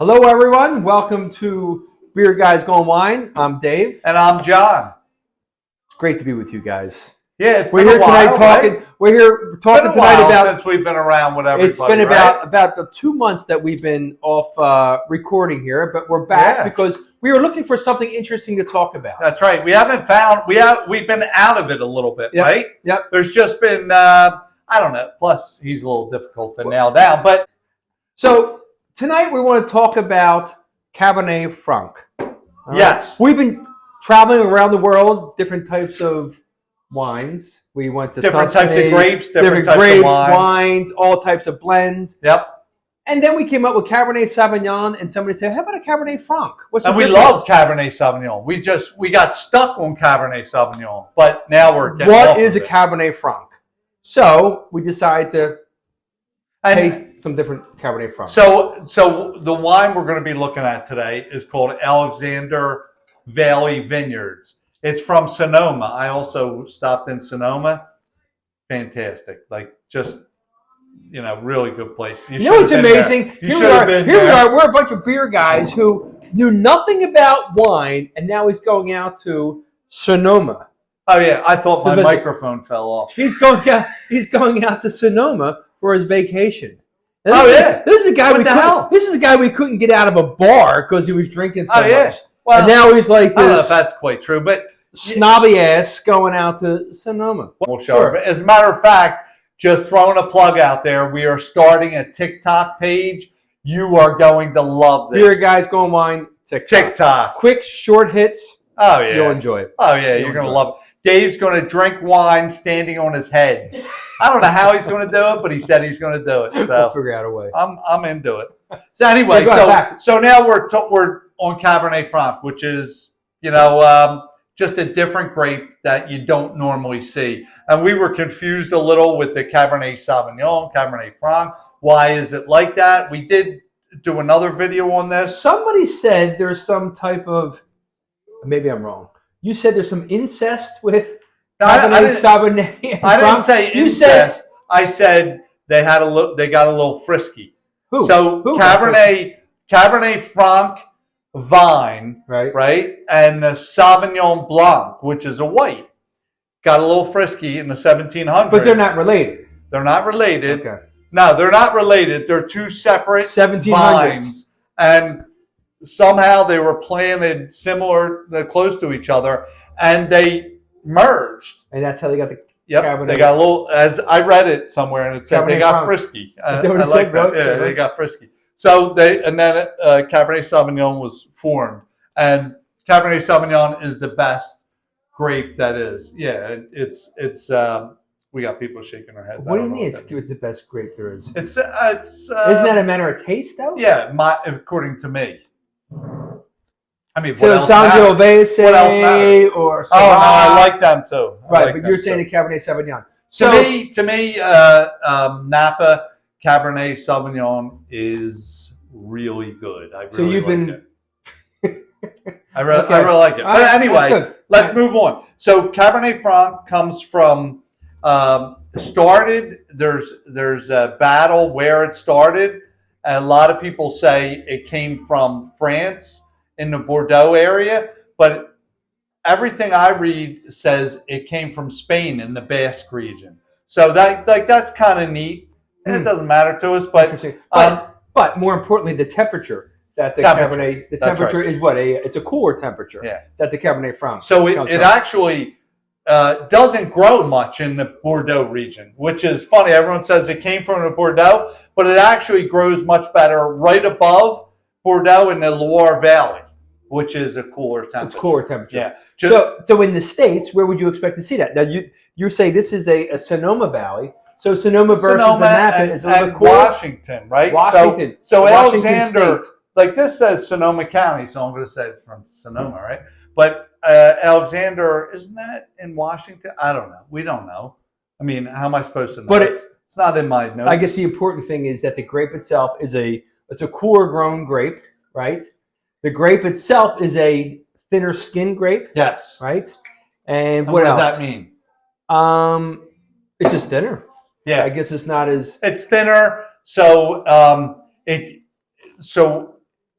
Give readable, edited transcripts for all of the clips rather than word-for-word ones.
Hello, everyone. Welcome to Beer Guys Going Wine. I'm Dave. And I'm John. It's great to be with you guys. Yeah, We're here tonight talking. Right? We're here talking tonight about since we've been around with everybody. It's been about the 2 months that we've been off recording here, but we're back because we were looking for something interesting to talk about. That's right. We've been out of it a little bit, right? Yep. There's just been I don't know. Plus, he's a little difficult to nail down, but so. Tonight we want to talk about Cabernet Franc. Yes. We've been traveling around the world, different types of wines. We went to different Tuscany, types of grapes, different types grapes, of wines, all types of blends. Yep. And then we came up with Cabernet Sauvignon, and somebody said, how about a Cabernet Franc? And we love Cabernet Sauvignon. We got stuck on Cabernet Sauvignon, but now we're getting What is a Cabernet Franc? So we decided to taste some different Cabernet Franc. So the wine we're going to be looking at today is called Alexander Valley Vineyards. It's from Sonoma. I also stopped in Sonoma. Fantastic. Like just, really good place. You know what's amazing? Here we are. We're a bunch of beer guys who knew nothing about wine, and now he's going out to Sonoma. Oh yeah, I thought my microphone fell off. He's going out to Sonoma for his vacation. This is a guy we couldn't get out of a bar because he was drinking so much. Well, and now he's like this. I don't know if that's quite true, but snobby ass going out to Sonoma. We'll show her. As a matter of fact, just throwing a plug out there, we are starting a TikTok page. You are going to love this. Beer Guys Going Wine TikTok. Quick, short hits. Oh yeah, you'll enjoy it. Oh yeah, you're going to love it. Dave's going to drink wine standing on his head. I don't know how he's going to do it, but he said he's going to do it. So we'll figure out a way. I'm into it. So anyway, so now we're on Cabernet Franc, which is just a different grape that you don't normally see. And we were confused a little with the Cabernet Sauvignon, Cabernet Franc. Why is it like that? We did do another video on this. Somebody said there's some type of, maybe I'm wrong. You said there's some incest with Cabernet Sauvignon. I didn't say incest. I said they got a little frisky. Who? So Cabernet Franc vine, right, and the Sauvignon Blanc, which is a white, got a little frisky in the 1700s. But they're not related. They're not related. Okay. No, they're not related. They're two separate 1700s. vines, and somehow they were planted close to each other, and they merged. And that's how they got the Cabernet. They got a little, as I read it somewhere, and it said Cabernet they got frisky. I like that. Yeah, they got frisky. So then Cabernet Sauvignon was formed, and Cabernet Sauvignon is the best grape that is. Yeah, it's. We got people shaking their heads. What do you mean it's the best grape there is? It's. Isn't that a matter of taste, though? Yeah, according to me. I mean, so Sangiovese or Syrah. Oh no, I like them too. Right, but you're saying the Cabernet Sauvignon. To me, Napa Cabernet Sauvignon is really good. I really like it. I really like it. But anyway, let's move on. So Cabernet Franc comes from started. There's a battle where it started. A lot of people say it came from France in the Bordeaux area, but everything I read says it came from Spain in the Basque region. So that's kind of neat. And it doesn't matter to us, but more importantly, the temperature that the Cabernet, the temperature is what it's a cooler temperature. Yeah. That the Cabernet Franc. So it actually doesn't grow much in the Bordeaux region, which is funny. Everyone says it came from the Bordeaux, but it actually grows much better right above Bordeaux in the Loire Valley, which is a cooler temperature. It's cooler temperature. Yeah. So in the States, where would you expect to see that? Now you say this is a Sonoma Valley. So Sonoma versus Napa is a little cooler. Washington, right? Washington. So Alexander, like this says Sonoma County, so I'm going to say it's from Sonoma, right? But Alexander, isn't that in Washington? I don't know. We don't know. I mean, how am I supposed to know? But it's not in my notes. I guess the important thing is that the grape itself it's a cooler grown grape, right? The grape itself is a thinner skin grape. Yes. Right? And what else? does that mean? It's just thinner. Yeah. I guess it's not as... It's thinner, so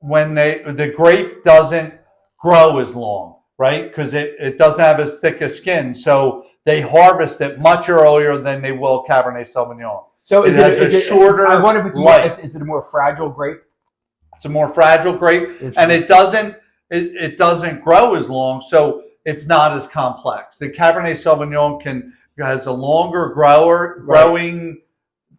when the grape doesn't grow as long, right? Because it doesn't have as thick a skin. So they harvest it much earlier than they will Cabernet Sauvignon. So is it shorter I wonder if it's life. Is it a more fragile grape? It's a more fragile grape, and it doesn't grow as long, so it's not as complex. The Cabernet Sauvignon has a longer growing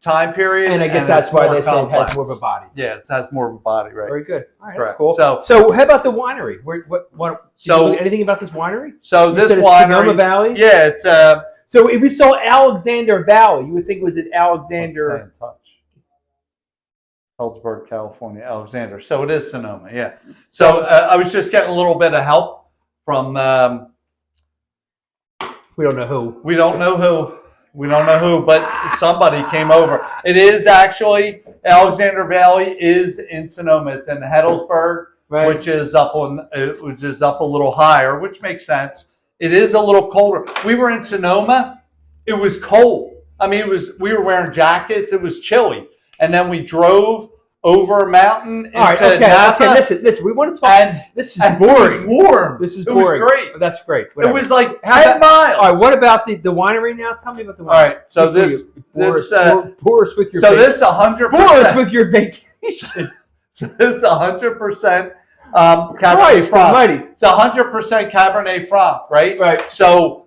time period, and I guess that's why they say it has more of a body. Yeah, it has more of a body, right? Very good. All right, correct. That's cool. So how about the winery? Anything about this winery? So this winery, Sonoma Valley. Yeah, it's So if we saw Alexander Valley, you would think it was at Alexander. Let's stay in touch. Healdsburg, California, Alexander. So it is Sonoma, yeah. So I was just getting a little bit of help from. We don't know who. We don't know who, but somebody came over. It is actually Alexander Valley is in Sonoma. It's in Healdsburg, right, which is up a little higher, which makes sense. It is a little colder. We were in Sonoma. It was cold. I mean, we were wearing jackets. It was chilly. And then we drove over a mountain into Napa. Okay, listen. We want to talk. This is boring. It was warm. This is boring. It was great. That's great. Whatever. It was like 10 miles. All right, what about the winery now? Tell me about the winery. All right, so bore us with your. So this 100%. Bore us with your vacation. So this 100% Cabernet Franc. It's 100% Cabernet Franc, right? Right. So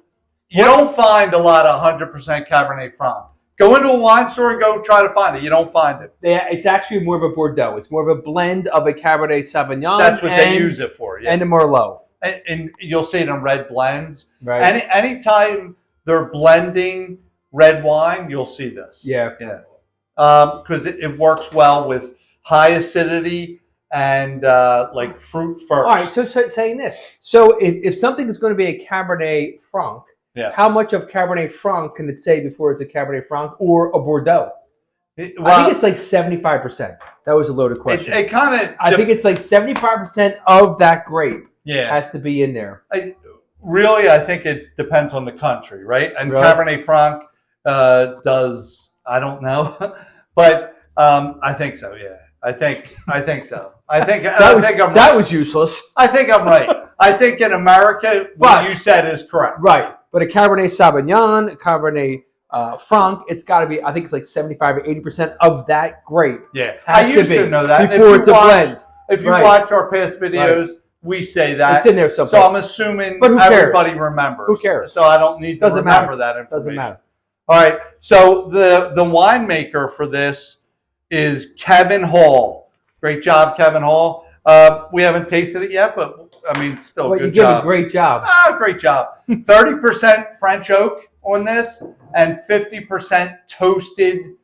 you don't find a lot of 100% Cabernet Franc. Go into a wine store and go try to find it. You don't find it. It's actually more of a Bordeaux. It's more of a blend of a Cabernet Sauvignon. That's what they use it for, yeah. And a Merlot. And you'll see it in red blends. Right. Anytime they're blending red wine, you'll see this. Yeah. Yeah. Because it works well with high acidity and like fruit first. All right, so saying this. So if something is going to be a Cabernet Franc, how much of Cabernet Franc can it say before it's a Cabernet Franc or a Bordeaux? I think it's like 75%. That was a loaded question. It kind of. I think it's like 75% of that grape has to be in there. I think it depends on the country, right? And really? Cabernet Franc does. I don't know, but I think so. Yeah, I think so. That was useless. I think I'm right. I think in America, what you said is correct. Right. But a Cabernet Sauvignon, a Cabernet Franc, it's got to be, I think it's like 75 or 80% of that grape. Yeah. I used to know that. Before it's a blend. If you watch our past videos, we say that. It's in there someplace. So I'm assuming everybody remembers. Who cares? So I don't need to remember that information. Doesn't matter. All right. So the winemaker for this is Kevin Hall. Great job, Kevin Hall. We haven't tasted it yet, but I mean, still a good job. You did a great job. Great job. 30% French oak on this and 50% toasted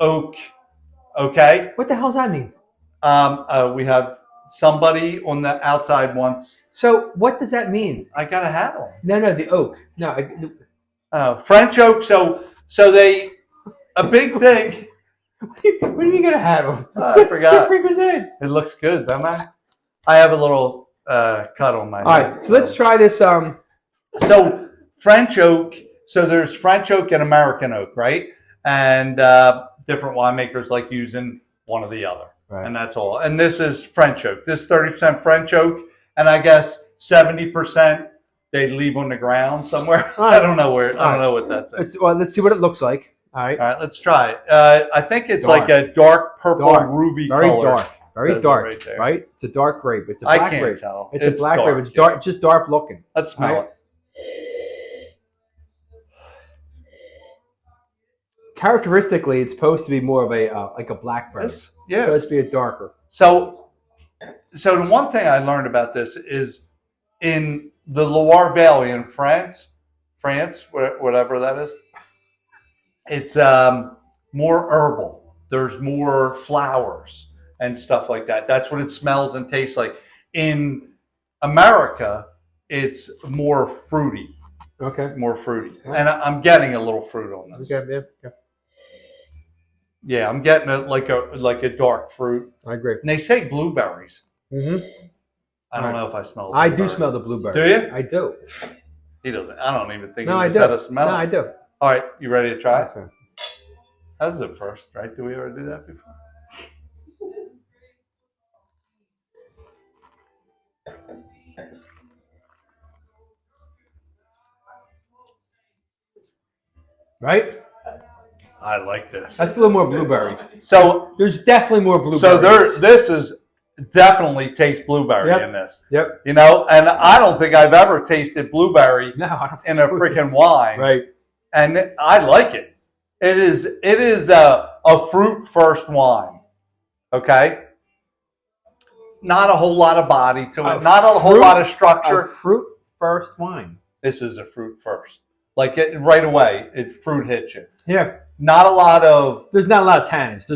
oak. Okay? What the hell does that mean? We have somebody on the outside once. So what does that mean? I got a hat on. No, the oak. No. French oak. So they, a big thing. What do you mean you got a hat on? I forgot. What the freak was that? It looks good, don't I have a little cut on my head. All right, so let's try this. So French oak. So there's French oak and American oak, right? And different winemakers like using one or the other, right. And that's all. And this is French oak. This is 30% French oak, and I guess 70% they leave on the ground somewhere. Right. I don't know where. I don't know what that's. Let's see what it looks like. All right. All right, let's try it. I think it's like a dark purple ruby color. Very dark, right? It's a dark grape. It's a black grape. I can't tell. It's a black grape. It's dark, just dark looking. Let's smell it. Characteristically, it's supposed to be more of a like a blackberry. It's supposed to be a darker. So the one thing I learned about this is in the Loire Valley in France, whatever that is, it's more herbal. There's more flowers and stuff like that. That's what it smells and tastes like. In America, it's more fruity. Okay. More fruity. And I'm getting a little fruit on this. Okay. Yeah, I'm getting it like a dark fruit. I agree. And they say blueberries. Mm-hmm. I don't know if I smell. I do smell the blueberry. Do you? I do. He doesn't. I don't even think he knows how to smell. No, I do. All right, you ready to try? That was it first, right? Did we ever do that before? Right? I like this. That's a little more blueberry. So there's definitely more blueberry. So this is definitely tastes blueberry in this. Yep. You know, and I don't think I've ever tasted blueberry in a freaking wine. Right. And I like it. It is a fruit first wine. Okay. Not a whole lot of body to it. Not a whole lot of structure. A fruit first wine. This is a fruit first. Like right away, fruit hits you. Yeah. Not a lot of. There's not a lot of tannins.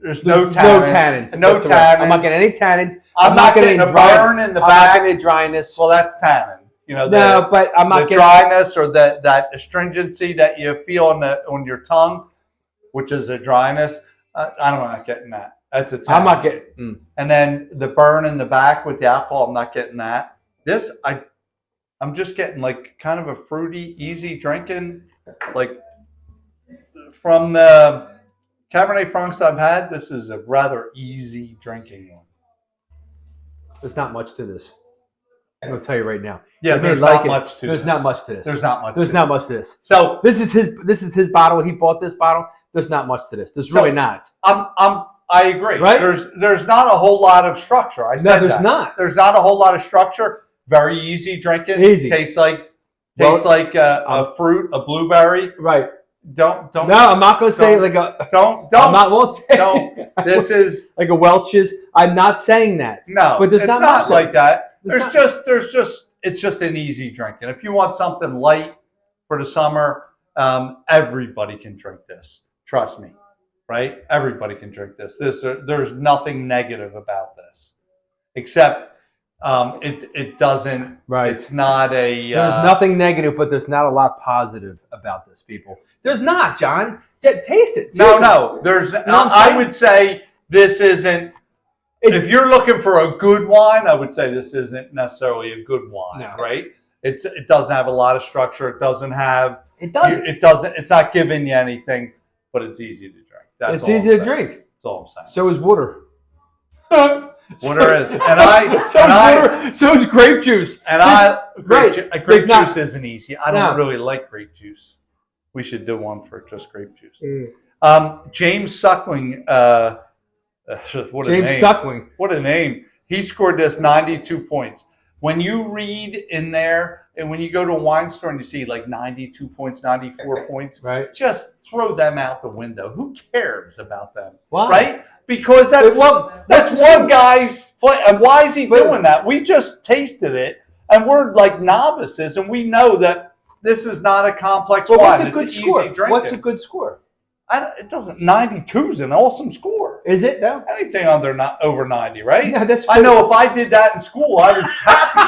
There's no tannins. No tannins. I'm not getting any tannins. I'm not getting a burn in the back. I'm not getting dryness. Well, that's tannin. You know. But I'm not getting dryness or that astringency that you feel on your tongue, which is a dryness. I'm not getting that. That's a tannin. I'm not getting. And then the burn in the back with the alcohol, I'm not getting that. This I'm just getting like kind of a fruity, easy drinking, like from the Cabernet Francs I've had. This is a rather easy drinking one. There's not much to this. I'm gonna tell you right now. Yeah, there's not much to this. There's not much to this. There's not much. There's not much to this. So this is his bottle. He bought this bottle. There's not much to this. There's really not. I agree. Right? There's not a whole lot of structure. I said there's not. There's not a whole lot of structure. Very easy drinking. Easy. Tastes like a fruit, a blueberry. Right. Don't. No, I'm not going to say like a. Don't. I'm not. Won't say. Don't. This is like a Welch's. I'm not saying that. No, but there's it's not like that. It's just an easy drink, and if you want something light for the summer, everybody can drink this. Trust me, right? Everybody can drink this. There's nothing negative about this, except it doesn't. Right. It's not a. There's nothing negative, but there's not a lot positive about this, people. There's not, John. Taste it. No. There's. I would say this isn't. If you're looking for a good wine, I would say this isn't necessarily a good wine, right? It doesn't have a lot of structure. It doesn't have. It doesn't. It doesn't. It's not giving you anything, but it's easy to drink. It's easy to drink. That's all I'm saying. So is water. Water is, so is grape juice. And grape juice isn't easy. I don't really like grape juice. We should do one for just grape juice. James Suckling. What a name. Suckling. What a name. He scored this 92 points. When you read in there, and when you go to a wine store and you see like 92 points, 94 points, right? Just throw them out the window. Who cares about them? Why? Right? Because that's one guy's play. And why is he doing that? We just tasted it, and we're like novices, and we know that this is not a complex wine. What's a good score? Easy drinking. What's a good score? It doesn't. 92 is an awesome score. Is it? No. Anything over 90, right? Yeah, that's. I know if I did that in school, I was happy.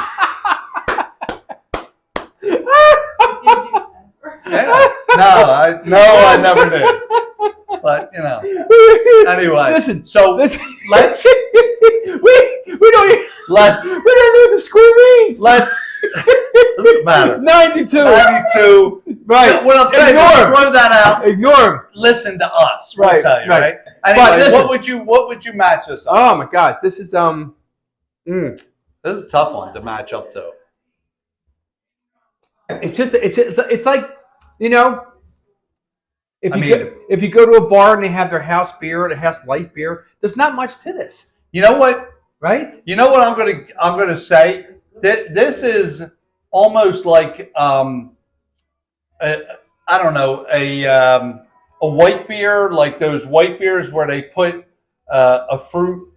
Yeah. No, I never did. But anyway. Listen. So let's. we don't. Let's. We don't know what the score means. Let's. Doesn't matter. 92. 92. Right. What I'm saying is throw that out. Ignore him. Listen to us. We'll tell you, right? Anyway, but listen, what would you match this up? Oh my God, this is This is a tough one to match up to. It's like, if you go to a bar and they have their house beer or their house light beer, there's not much to this. You know what? Right? You know what I'm gonna say? This is almost like I don't know, a white beer, like those white beers where they put a fruit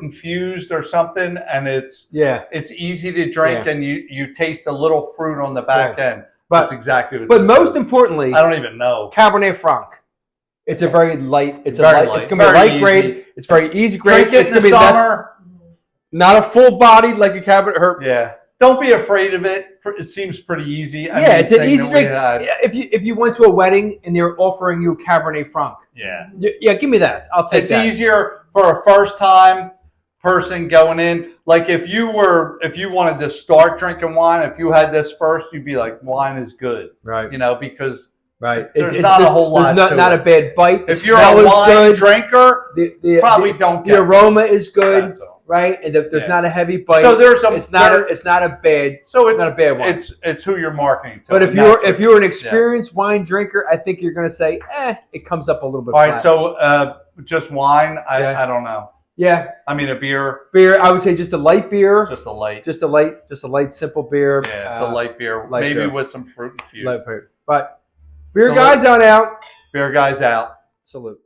infused or something, and it's easy to drink, and you taste a little fruit on the back end. That's exactly what. But most importantly, I don't even know. Cabernet Franc. It's a very light. It's gonna be a light grade. It's very easy grade. Drink it in the summer. Not a full body like a Cabernet. Yeah. Don't be afraid of it. It seems pretty easy. It's an easy drink. If you went to a wedding and they're offering you Cabernet Franc. Yeah, give me that. I'll take that. It's easier for a first time person going in. Like if you wanted to start drinking wine, if you had this first, you'd be like, wine is good. Right. Because there's not a whole lot. There's not a bad bite. If you're a wine drinker, probably don't get the aroma is good. right? And there's not a heavy bite. So it's not a bad. So it's not a bad one. It's who you're marketing to. But if you're an experienced wine drinker, I think you're going to say, it comes up a little bit. All right, so just wine. I don't know. Yeah, I mean a beer. Beer, I would say just a light beer. Just a light, simple beer. Yeah, it's a light beer, maybe with some fruit infused. Light beer. But beer guys on out. Beer guys out. Salute.